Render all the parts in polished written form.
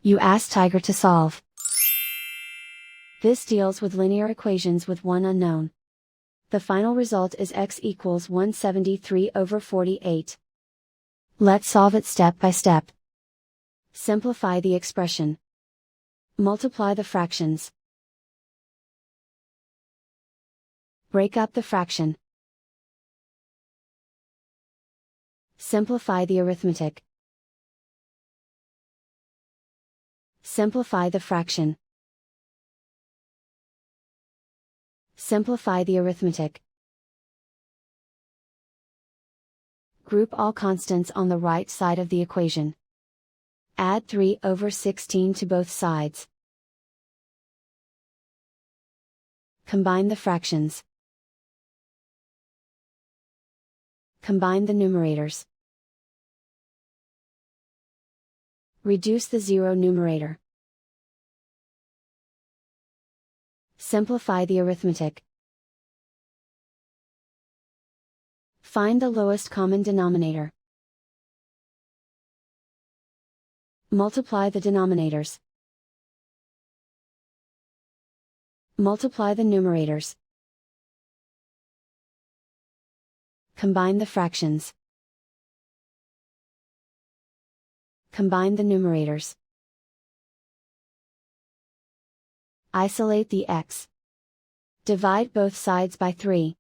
You ask Tiger to solve. This deals with linear equations with one unknown. The final result is x equals 173/48. Let's solve it step by step. Simplify the expression. Multiply the fractions. Break up the fraction. Simplify the arithmetic. Simplify the fraction. Simplify the arithmetic. Group all constants on the right side of the equation. Add 3/16 to both sides. Combine the fractions. Combine the numerators. Reduce the zero numerator. Simplify the arithmetic. Find the lowest common denominator. Multiply the denominators. Multiply the numerators. Combine the fractions. Combine the numerators. Isolate the x. Divide both sides by 3.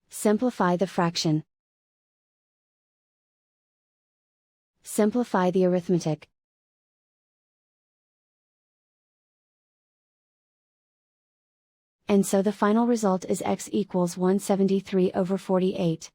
Simplify the fraction. Simplify the arithmetic. And so the final result is x equals 173/48.